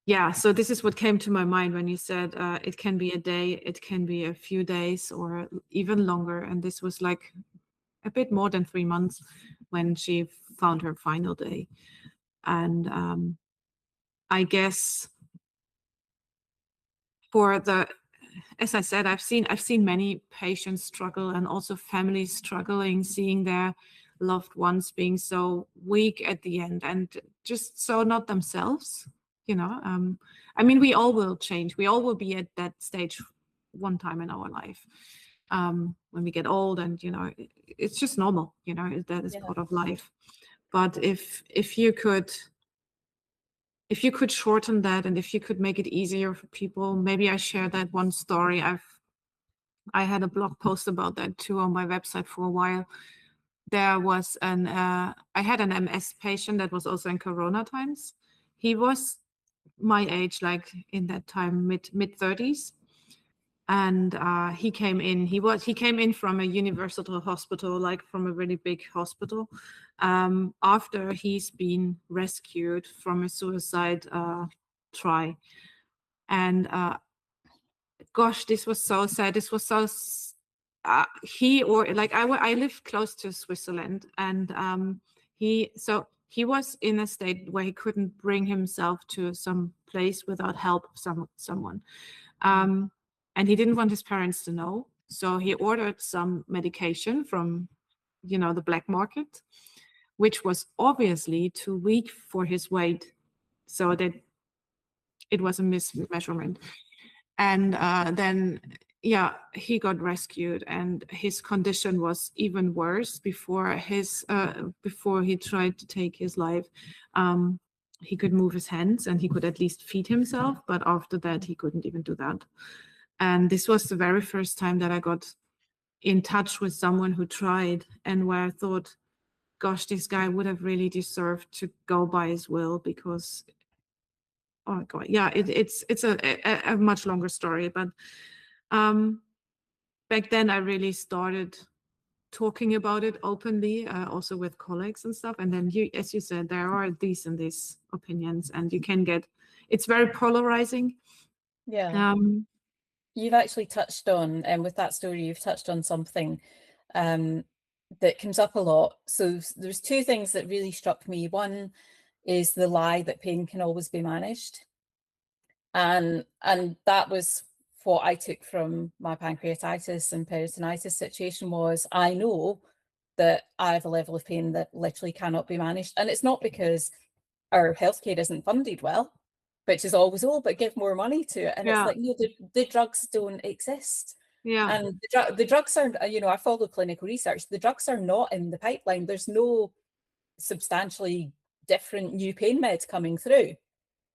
yeah, so this is what came to my mind when you said it can be a day, it can be a few days, or even longer. And this was like a bit more than 3 months when she found her final day. And I guess for the, as I said, I've seen many patients struggle, and also families struggling, seeing their loved ones being so weak at the end and just so not themselves. You know, I mean, we all will change. We all will be at that stage one time in our life, when we get old, and you know, it's just normal. You know, that is part of life. But if you could shorten that, and if you could make it easier for people, maybe I share that one story. I had a blog post about that too on my website for a while. There was I had an MS patient that was also in Corona times. He was my age, like in that time, mid 30s, and he came in. He came in from a university hospital, like from a really big hospital, after he's been rescued from a suicide try. And gosh, this was so sad. This was so. I live close to Switzerland, and he was in a state where he couldn't bring himself to some place without help of someone. And he didn't want his parents to know. So he ordered some medication from, you know, the black market, which was obviously too weak for his weight. So that it was a mismeasurement. And then, yeah, he got rescued, and his condition was even worse before he tried to take his life. He could move his hands and he could at least feed himself, but after that he couldn't even do that. And this was the very first time that I got in touch with someone who tried, and where I thought, gosh, this guy would have really deserved to go by his will, because, oh my God, yeah, it's a much longer story. But back then I really started talking about it openly, also with colleagues and stuff. And then as you said, there are these and these opinions, and you can get, it's very polarizing. Yeah. You've actually touched on, and with that story, you've touched on something that comes up a lot. So there's two things that really struck me. One is the lie that pain can always be managed. And that was what I took from my pancreatitis and peritonitis situation. Was I know that I have a level of pain that literally cannot be managed. And it's not because our healthcare isn't funded well, which is always, oh, but give more money to it. And it's like, no, the drugs don't exist. Yeah. And the drugs are, you know, I follow clinical research. The drugs are not in the pipeline. There's no substantially different new pain meds coming through.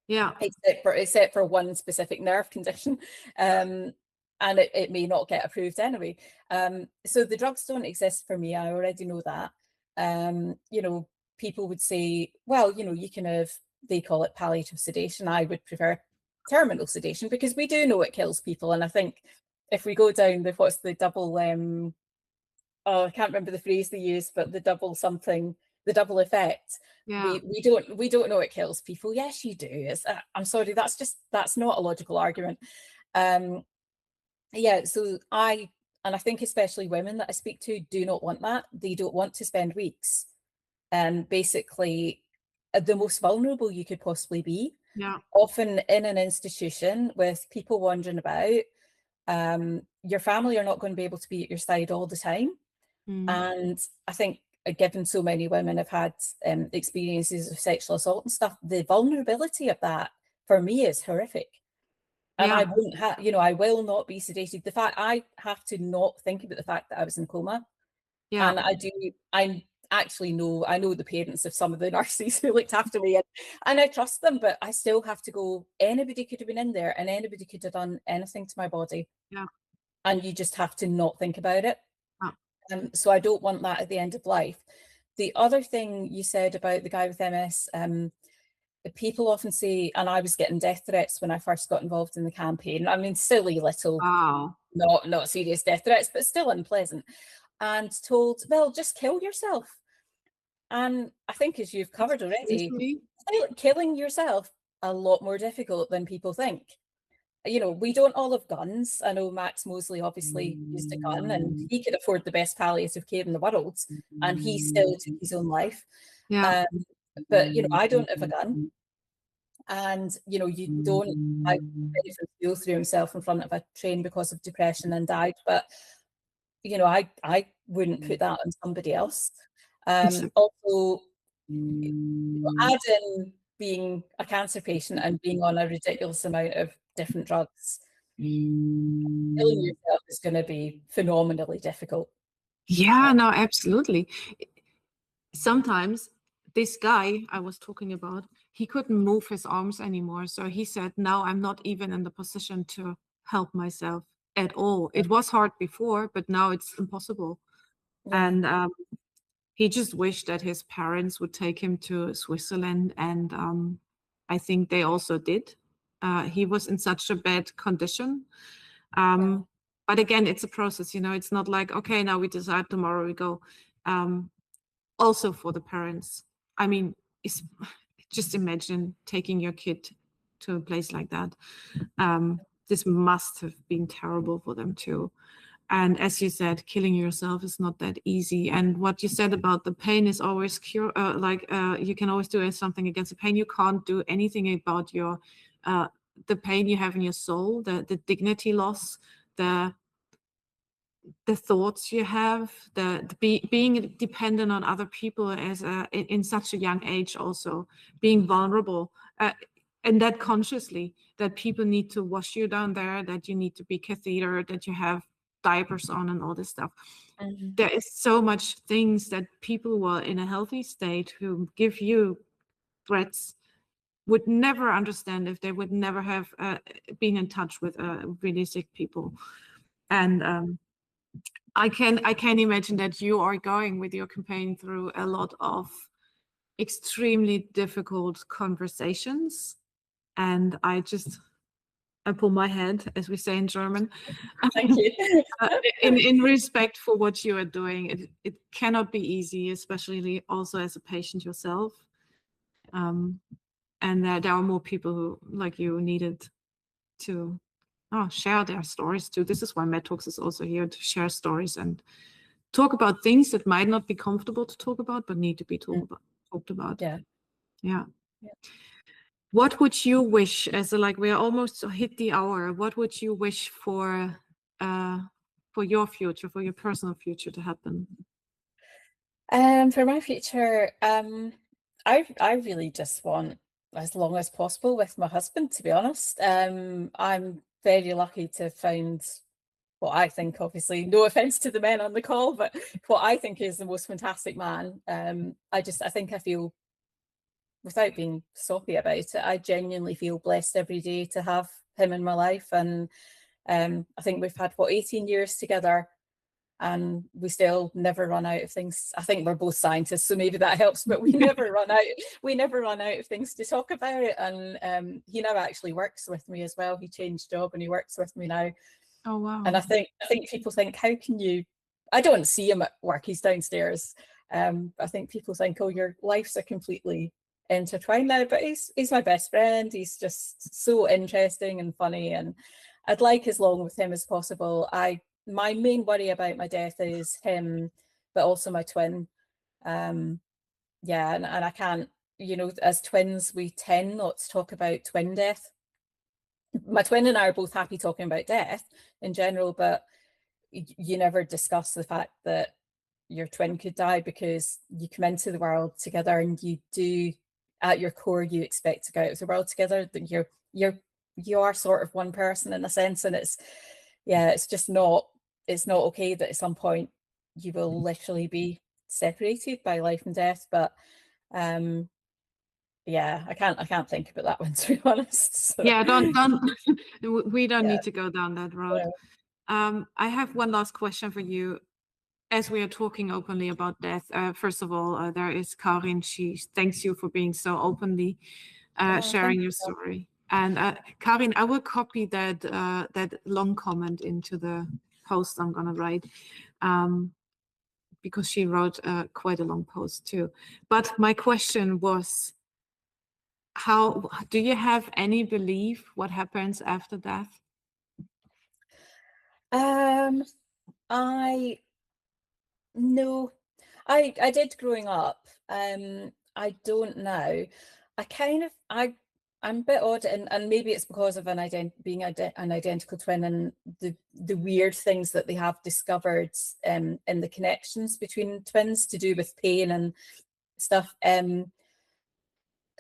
Yeah. Except for one specific nerve condition. And it may not get approved anyway. So the drugs don't exist for me. I already know that. You know, people would say, well, you know, you can have, they call it palliative sedation. I would prefer terminal sedation, because we do know it kills people. And I think if we go down the, what's the double, oh, I can't remember the phrase they use, but the double something, the double effect. Yeah. We don't know it kills people. Yes, you do. I'm sorry, that's not a logical argument. Yeah, so I think especially women that I speak to do not want that. They don't want to spend weeks basically the most vulnerable you could possibly be. Yeah. often in an institution with people wandering about. Your family are not going to be able to be at your side all the time. And I think, given so many women have had experiences of sexual assault and stuff, the vulnerability of that for me is horrific. And I Yeah. won't have, you know, I will not be sedated. The fact I have to not think about the fact that I was in coma. Yeah. And I actually know, I know the parents of some of the nurses who looked after me, and I trust them, but I still have to go, anybody could have been in there and anybody could have done anything to my body. Yeah. And you just have to not think about it. Yeah. So I don't want that at the end of life. The other thing you said about the guy with MS, people often say, and I was getting death threats when I first got involved in the campaign. I mean, silly little, Wow. not serious death threats, but still unpleasant. And told, well, just kill yourself. And I think, as you've covered already, killing yourself a lot more difficult than people think. You know, we don't all have guns. I know Max Mosley obviously used a gun, and he could afford the best palliative care in the world, and he still took his own life. Yeah. But you know, I don't have a gun, and you know, you don't. I go through himself in front of a train because of depression and died. But you know, I wouldn't put that on somebody else. Also, add in being a cancer patient and being on a ridiculous amount of different drugs. Killing yourself is going to be phenomenally difficult. Yeah, no, absolutely. Sometimes this guy I was talking about, he couldn't move his arms anymore. So he said, now I'm not even in the position to help myself at all. It was hard before, but now it's impossible. Yeah. And he just wished that his parents would take him to Switzerland. And I think they also did. He was in such a bad condition. But again, it's a process, you know, it's not like, okay, now we decide, tomorrow we go. Also for the parents, I mean, just imagine taking your kid to a place like that. This must have been terrible for them too. And as you said, killing yourself is not that easy. And what you said about the pain is always you can always do something against the pain. You can't do anything about your the pain you have in your soul, the dignity loss, the thoughts you have, being dependent on other people in such a young age, also being vulnerable, and that consciously, that people need to wash you down there, that you need to be cathetered, that you have diapers on and all this stuff. There is so much things that people who are in a healthy state who give you threats would never understand if they would never have been in touch with really sick people. And I can imagine that you are going with your campaign through a lot of extremely difficult conversations. And I pull my head, as we say in German. Thank you. in respect for what you are doing. It cannot be easy, especially also as a patient yourself. And there are more people who, like you, needed to share their stories too. This is why MedTalks is also here, to share stories and talk about things that might not be comfortable to talk about, but need to be talked about. Yeah. What would you wish, we are almost hit the hour, what would you wish for your future, for your personal future to happen? For my future, I really just want as long as possible with my husband, to be honest. I'm very lucky to have found what I think, obviously, no offense to the men on the call, but what I think is the most fantastic man. I think I feel, without being soppy about it, I genuinely feel blessed every day to have him in my life. And I think we've had, 18 years together, and we still never run out of things. I think we're both scientists, so maybe that helps, but we never run out of things to talk about. And he now actually works with me as well. He changed job and he works with me now. Oh, wow. And I think people think, how can you, I don't see him at work, he's downstairs. I think people think, oh, your lives are completely intertwined now, but he's my best friend. He's just so interesting and funny, and I'd like as long with him as possible. My main worry about my death is him, but also my twin. And I can't you know, as twins, we tend not to talk about twin death. My twin and I are both happy talking about death in general, but you never discuss the fact that your twin could die, because you come into the world together, and you do, at your core, you expect to go out of the world together. That you are sort of one person in a sense, and it's just not, it's not okay that at some point you will literally be separated by life and death. But yeah, I can't think about that one, to be honest. So, Yeah, don't we don't yeah. need to go down that road. I have one last question for you. As we are talking openly about death, first of all, there is Karin. She thanks you for being so openly sharing your story. And Karin, I will copy that that long comment into the post I'm gonna write, because she wrote quite a long post too. But my question was, how do you have any belief what happens after death? No, I did growing up. I don't now. I'm a bit odd, and maybe it's because of being an identical twin, and the weird things that they have discovered in the connections between twins to do with pain and stuff.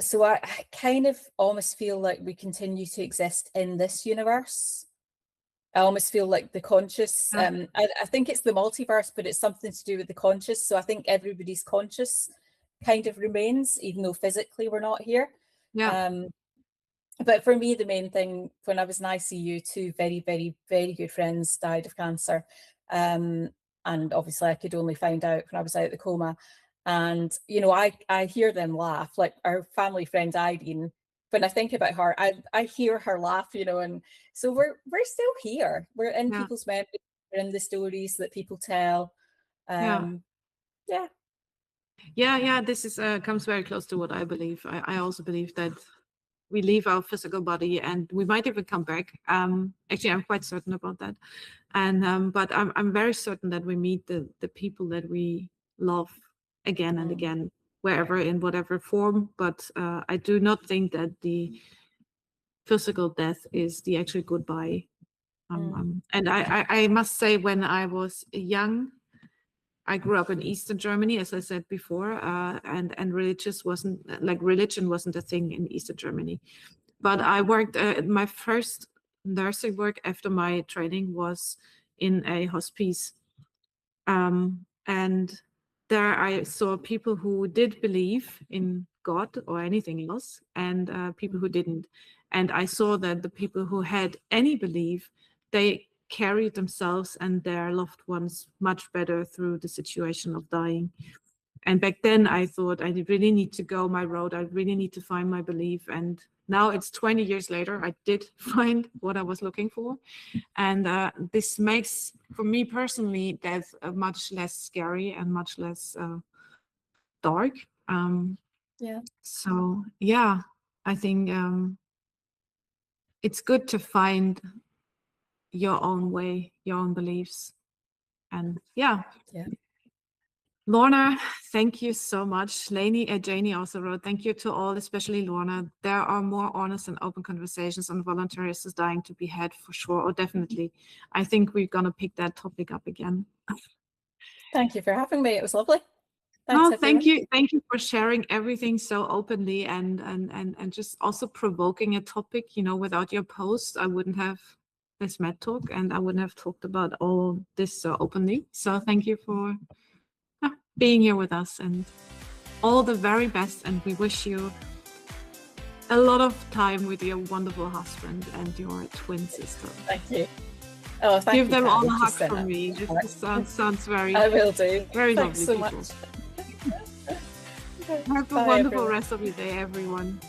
So I kind of almost feel like we continue to exist in this universe. I almost feel like the conscious, I think it's the multiverse, but it's something to do with the conscious. So I think everybody's conscious kind of remains, even though physically we're not here. Yeah. But for me, the main thing, when I was in ICU, two very, very, very good friends died of cancer. And obviously I could only find out when I was out of the coma. And, you know, I hear them laugh, like our family friend Irene. When I think about her, I hear her laugh, you know, and so we're still here. We're in people's memories, we're in the stories that people tell. Yeah. This is comes very close to what I believe. I also believe that we leave our physical body and we might even come back. Actually, I'm quite certain about that. And but I'm very certain that we meet the people that we love again and again, wherever, in whatever form. But I do not think that the physical death is the actual goodbye. And I must say, when I was young, I grew up in Eastern Germany, as I said before, and religion wasn't a thing in Eastern Germany. But I worked, my first nursing work after my training was in a hospice. And there I saw people who did believe in God or anything else, and people who didn't. And I saw that the people who had any belief, they carried themselves and their loved ones much better through the situation of dying. And back then I thought I really need to go my road. I really need to find my belief. And now it's 20 years later, I did find what I was looking for. And this makes, for me personally, death much less scary and much less dark. So yeah, I think it's good to find your own way, your own beliefs. And yeah. Lorna, thank you so much. Janie also wrote, thank you to all, especially Lorna. There are more honest and open conversations on voluntarism dying to be had, for sure, or definitely. I think we're going to pick that topic up again. Thank you for having me. It was lovely. Thanks, thank you. Thank you for sharing everything so openly and just also provoking a topic. You know, without your post, I wouldn't have this MedTalk and I wouldn't have talked about all this so openly. So thank you for being here with us, and all the very best. And we wish you a lot of time with your wonderful husband and your twin sister. Thank you. Oh, thank you. Give them all a hug from me. This sounds very. I will do. Very Thanks lovely so people. much. Have a wonderful rest of your day, everyone.